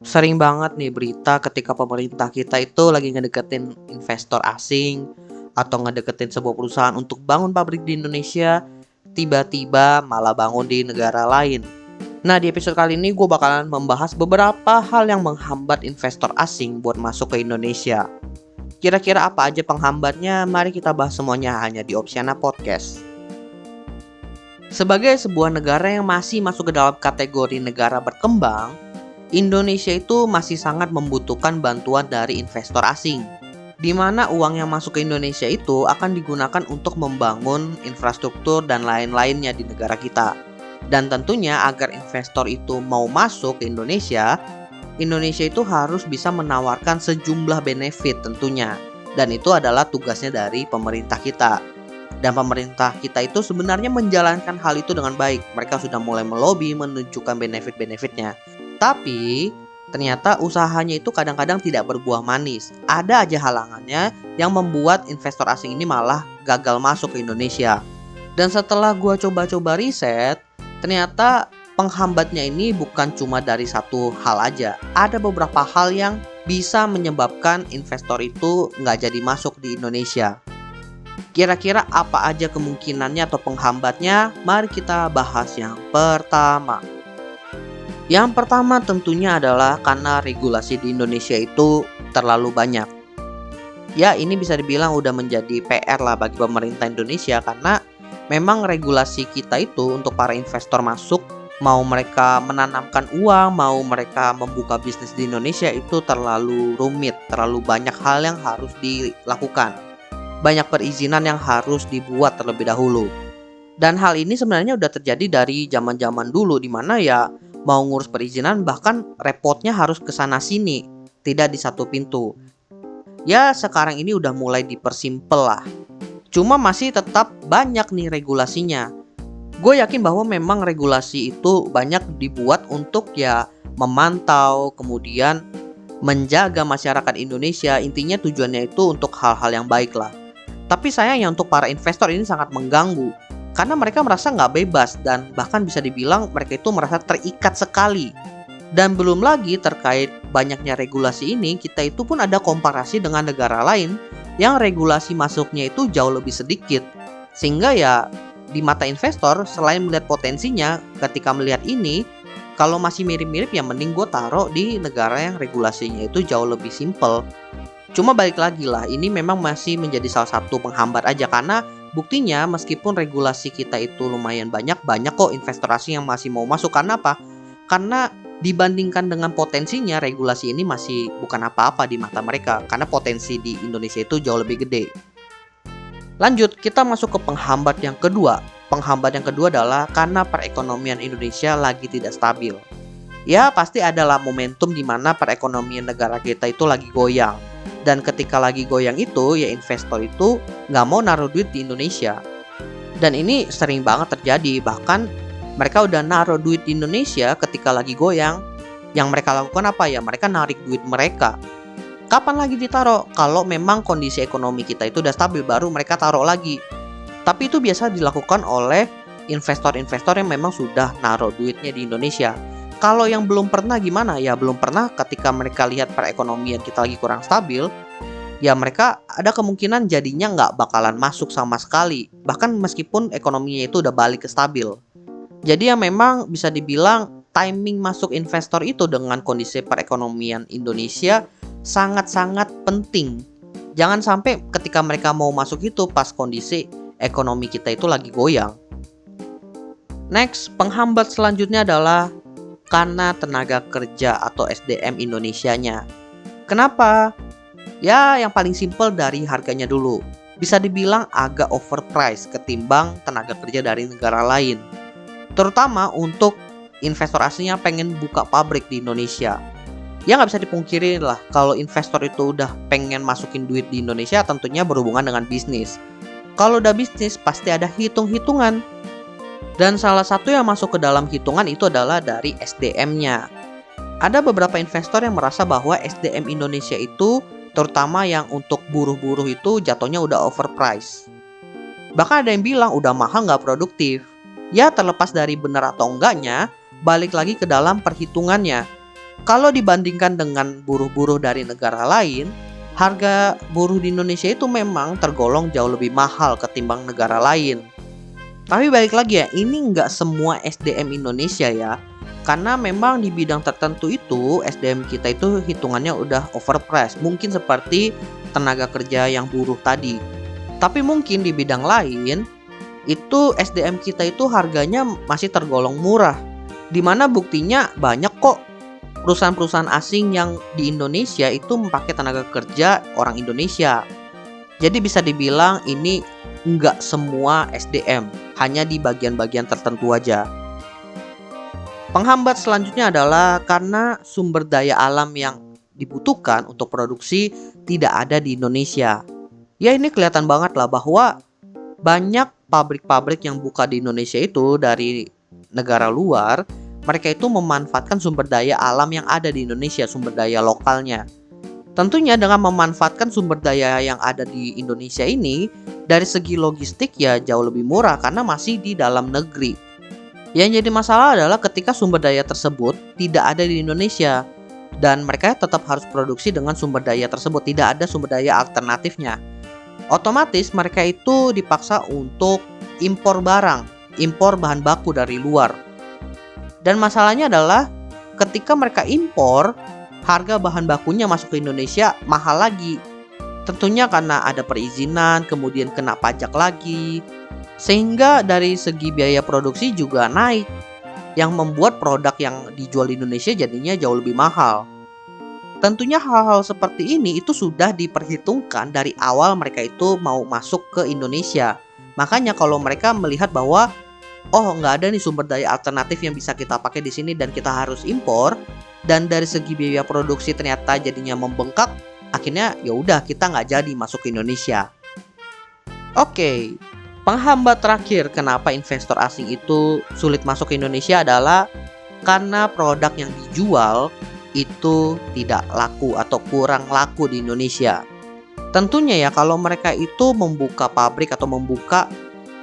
Sering banget nih berita ketika pemerintah kita itu lagi ngedeketin investor asing atau ngedeketin sebuah perusahaan untuk bangun pabrik di Indonesia, tiba-tiba malah bangun di negara lain. Nah, di episode kali ini gue bakalan membahas beberapa hal yang menghambat investor asing buat masuk ke Indonesia. Kira-kira apa aja penghambatnya? Mari kita bahas semuanya hanya di Opsiana Podcast. Sebagai sebuah negara yang masih masuk ke dalam kategori negara berkembang, Indonesia itu masih sangat membutuhkan bantuan dari investor asing, di mana uang yang masuk ke Indonesia itu akan digunakan untuk membangun infrastruktur dan lain-lainnya di negara kita. Dan tentunya agar investor itu mau masuk ke Indonesia, Indonesia itu harus bisa menawarkan sejumlah benefit tentunya. Dan itu adalah tugasnya dari pemerintah kita. Dan pemerintah kita itu sebenarnya menjalankan hal itu dengan baik. Mereka sudah mulai melobi menunjukkan benefit-benefitnya. Tapi ternyata usahanya itu kadang-kadang tidak berbuah manis. Ada aja halangannya yang membuat investor asing ini malah gagal masuk ke Indonesia. Dan setelah gua coba-coba riset, ternyata penghambatnya ini bukan cuma dari satu hal aja. Ada beberapa hal yang bisa menyebabkan investor itu nggak jadi masuk di Indonesia. Kira-kira apa aja kemungkinannya atau penghambatnya? Mari kita bahas yang pertama. Yang pertama tentunya adalah karena regulasi di Indonesia itu terlalu banyak. Ya, ini bisa dibilang udah menjadi PR lah bagi pemerintah Indonesia karena memang regulasi kita itu untuk para investor masuk, mau mereka menanamkan uang, mau mereka membuka bisnis di Indonesia itu terlalu rumit, terlalu banyak hal yang harus dilakukan. Banyak perizinan yang harus dibuat terlebih dahulu. Dan hal ini sebenarnya udah terjadi dari zaman-zaman dulu di mana ya mau ngurus perizinan bahkan repotnya harus ke sana sini, tidak di satu pintu. Ya sekarang ini udah mulai dipersimpel lah. Cuma masih tetap banyak nih regulasinya. Gue yakin bahwa memang regulasi itu banyak dibuat untuk ya memantau, kemudian menjaga masyarakat Indonesia. Intinya tujuannya itu untuk hal-hal yang baik lah. Tapi sayangnya untuk para investor ini sangat mengganggu. Karena mereka merasa nggak bebas dan bahkan bisa dibilang mereka itu merasa terikat sekali. Dan belum lagi terkait banyaknya regulasi ini, kita itu pun ada komparasi dengan negara lain yang regulasi masuknya itu jauh lebih sedikit. Sehingga ya di mata investor selain melihat potensinya ketika melihat ini, kalau masih mirip-mirip ya mending gue taruh di negara yang regulasinya itu jauh lebih simple. Cuma balik lagi lah, ini memang masih menjadi salah satu penghambat aja karena buktinya meskipun regulasi kita itu lumayan banyak kok investor asing yang masih mau masuk. Karena apa? Karena dibandingkan dengan potensinya regulasi ini masih bukan apa-apa di mata mereka. Karena potensi di Indonesia itu jauh lebih gede. Lanjut, kita masuk ke penghambat yang kedua. Penghambat yang kedua adalah karena perekonomian Indonesia lagi tidak stabil. Ya pasti adalah momentum di mana perekonomian negara kita itu lagi goyang. Dan ketika lagi goyang itu, ya investor itu nggak mau naruh duit di Indonesia. Dan ini sering banget terjadi, bahkan mereka udah naruh duit di Indonesia ketika lagi goyang. Yang mereka lakukan apa ya? Mereka narik duit mereka. Kapan lagi ditaruh? Kalau memang kondisi ekonomi kita itu udah stabil, baru mereka taruh lagi. Tapi itu biasa dilakukan oleh investor-investor yang memang sudah naruh duitnya di Indonesia. Kalau yang belum pernah gimana? Ya belum pernah ketika mereka lihat perekonomian kita lagi kurang stabil, ya mereka ada kemungkinan jadinya nggak bakalan masuk sama sekali. Bahkan meskipun ekonominya itu udah balik ke stabil. Jadi ya memang bisa dibilang timing masuk investor itu dengan kondisi perekonomian Indonesia sangat-sangat penting. Jangan sampai ketika mereka mau masuk itu pas kondisi ekonomi kita itu lagi goyang. Next, penghambat selanjutnya adalah karena tenaga kerja atau SDM Indonesianya. Kenapa? Ya yang paling simpel dari harganya dulu. Bisa dibilang agak overpriced ketimbang tenaga kerja dari negara lain. Terutama untuk investor asingnya pengen buka pabrik di Indonesia. Ya nggak bisa dipungkiri lah kalau investor itu udah pengen masukin duit di Indonesia tentunya berhubungan dengan bisnis. Kalau udah bisnis pasti ada hitung-hitungan. Dan salah satu yang masuk ke dalam hitungan itu adalah dari SDM-nya. Ada beberapa investor yang merasa bahwa SDM Indonesia itu, terutama yang untuk buruh-buruh itu jatuhnya udah overpriced. Bahkan ada yang bilang udah mahal nggak produktif. Ya terlepas dari benar atau enggaknya, balik lagi ke dalam perhitungannya. Kalau dibandingkan dengan buruh-buruh dari negara lain, harga buruh di Indonesia itu memang tergolong jauh lebih mahal ketimbang negara lain. Tapi balik lagi ya, ini nggak semua SDM Indonesia ya. Karena memang di bidang tertentu itu SDM kita itu hitungannya udah overpriced. Mungkin seperti tenaga kerja yang buruh tadi. Tapi mungkin di bidang lain itu SDM kita itu harganya masih tergolong murah. Dimana buktinya banyak kok perusahaan-perusahaan asing yang di Indonesia itu memakai tenaga kerja orang Indonesia. Jadi bisa dibilang ini nggak semua SDM, hanya di bagian-bagian tertentu aja. Penghambat selanjutnya adalah karena sumber daya alam yang dibutuhkan untuk produksi tidak ada di Indonesia. Ya ini kelihatan banget lah bahwa banyak pabrik-pabrik yang buka di Indonesia itu dari negara luar. Mereka itu memanfaatkan sumber daya alam yang ada di Indonesia, sumber daya lokalnya. Tentunya dengan memanfaatkan sumber daya yang ada di Indonesia ini, dari segi logistik ya jauh lebih murah karena masih di dalam negeri. Yang jadi masalah adalah ketika sumber daya tersebut tidak ada di Indonesia dan mereka tetap harus produksi dengan sumber daya tersebut, tidak ada sumber daya alternatifnya. Otomatis mereka itu dipaksa untuk impor barang, impor bahan baku dari luar. Dan masalahnya adalah ketika mereka impor, harga bahan bakunya masuk ke Indonesia mahal lagi. Tentunya karena ada perizinan, kemudian kena pajak lagi. Sehingga dari segi biaya produksi juga naik. Yang membuat produk yang dijual di Indonesia jadinya jauh lebih mahal. Tentunya hal-hal seperti ini itu sudah diperhitungkan dari awal mereka itu mau masuk ke Indonesia. Makanya kalau mereka melihat bahwa nggak ada nih sumber daya alternatif yang bisa kita pakai di sini dan kita harus impor, dan dari segi biaya produksi ternyata jadinya membengkak, akhirnya ya udah kita nggak jadi masuk ke Indonesia. Oke, penghambat terakhir kenapa investor asing itu sulit masuk ke Indonesia adalah karena produk yang dijual itu tidak laku atau kurang laku di Indonesia. Tentunya ya kalau mereka itu membuka pabrik atau membuka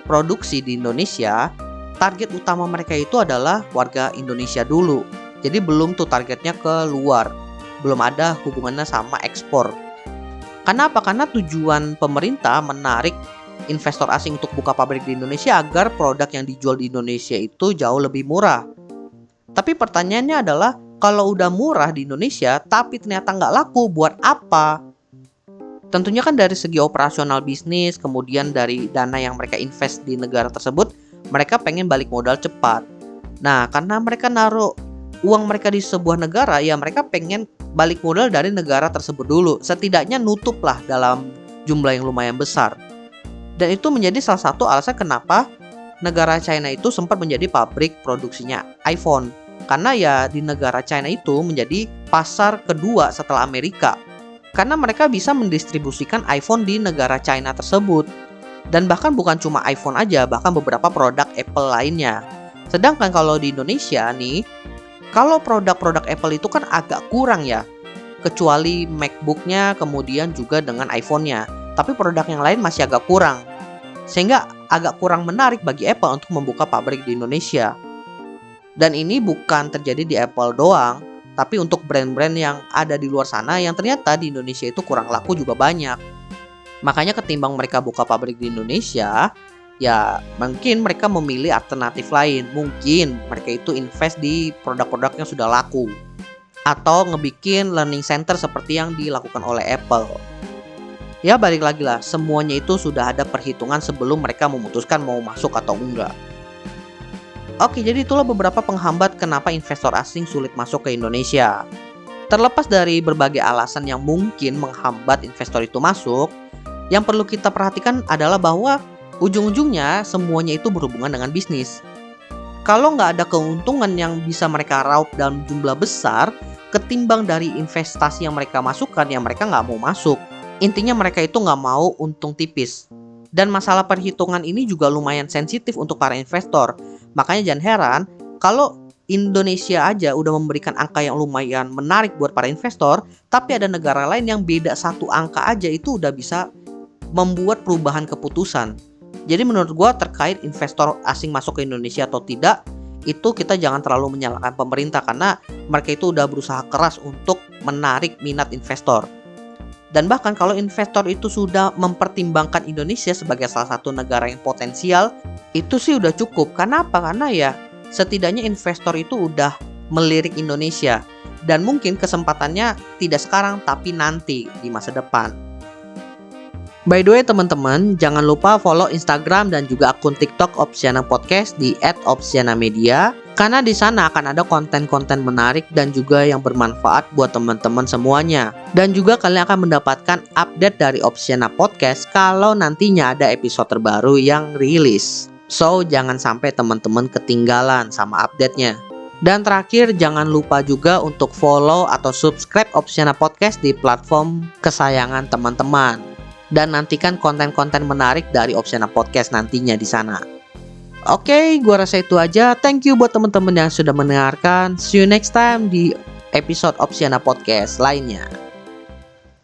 produksi di Indonesia, target utama mereka itu adalah warga Indonesia dulu. Jadi belum tuh targetnya ke luar. Belum ada hubungannya sama ekspor. Karena apa? Karena tujuan pemerintah menarik investor asing untuk buka pabrik di Indonesia agar produk yang dijual di Indonesia itu jauh lebih murah. Tapi pertanyaannya adalah kalau udah murah di Indonesia tapi ternyata nggak laku, buat apa? Tentunya kan dari segi operasional bisnis, kemudian dari dana yang mereka invest di negara tersebut, mereka pengen balik modal cepat. Nah, karena mereka naruh uang mereka di sebuah negara, ya mereka pengen balik modal dari negara tersebut dulu. Setidaknya nutup lah dalam jumlah yang lumayan besar. Dan itu menjadi salah satu alasan kenapa negara China itu sempat menjadi pabrik produksinya iPhone. Karena ya di negara China itu menjadi pasar kedua setelah Amerika. Karena mereka bisa mendistribusikan iPhone di negara China tersebut. Dan bahkan bukan cuma iPhone aja, bahkan beberapa produk Apple lainnya. Sedangkan kalau di Indonesia nih, kalau produk-produk Apple itu kan agak kurang ya. Kecuali MacBook-nya, kemudian juga dengan iPhone-nya. Tapi produk yang lain masih agak kurang. Sehingga agak kurang menarik bagi Apple untuk membuka pabrik di Indonesia. Dan ini bukan terjadi di Apple doang, tapi untuk brand-brand yang ada di luar sana yang ternyata di Indonesia itu kurang laku juga banyak. Makanya ketimbang mereka buka pabrik di Indonesia, ya mungkin mereka memilih alternatif lain. Mungkin mereka itu invest di produk-produk yang sudah laku. Atau ngebikin learning center seperti yang dilakukan oleh Apple. Ya balik lagi lah, semuanya itu sudah ada perhitungan sebelum mereka memutuskan mau masuk atau enggak. Oke, jadi itulah beberapa penghambat kenapa investor asing sulit masuk ke Indonesia. Terlepas dari berbagai alasan yang mungkin menghambat investor itu masuk, yang perlu kita perhatikan adalah bahwa ujung-ujungnya semuanya itu berhubungan dengan bisnis. Kalau nggak ada keuntungan yang bisa mereka raup dalam jumlah besar, ketimbang dari investasi yang mereka masukkan, ya mereka nggak mau masuk. Intinya mereka itu nggak mau untung tipis. Dan masalah perhitungan ini juga lumayan sensitif untuk para investor. Makanya jangan heran kalau Indonesia aja udah memberikan angka yang lumayan menarik buat para investor, tapi ada negara lain yang beda satu angka aja itu udah bisa membuat perubahan keputusan. Jadi menurut gue terkait investor asing masuk ke Indonesia atau tidak, itu kita jangan terlalu menyalahkan pemerintah karena mereka itu udah berusaha keras untuk menarik minat investor. Dan bahkan kalau investor itu sudah mempertimbangkan Indonesia sebagai salah satu negara yang potensial, itu sih udah cukup. Kenapa? Karena ya setidaknya investor itu udah melirik Indonesia. Dan mungkin kesempatannya tidak sekarang tapi nanti di masa depan. By the way teman-teman, jangan lupa follow Instagram dan juga akun TikTok Opsiana Podcast di @opsianamedia, karena di sana akan ada konten-konten menarik dan juga yang bermanfaat buat teman-teman semuanya. Dan juga kalian akan mendapatkan update dari Opsiana Podcast kalau nantinya ada episode terbaru yang rilis. So, jangan sampai teman-teman ketinggalan sama update-nya. Dan terakhir, jangan lupa juga untuk follow atau subscribe Opsiana Podcast di platform kesayangan teman-teman. Dan nantikan konten-konten menarik dari Opsiana Podcast nantinya di sana. Oke, gua rasa itu aja. Thank you buat teman-teman yang sudah mendengarkan. See you next time di episode Opsiana Podcast lainnya.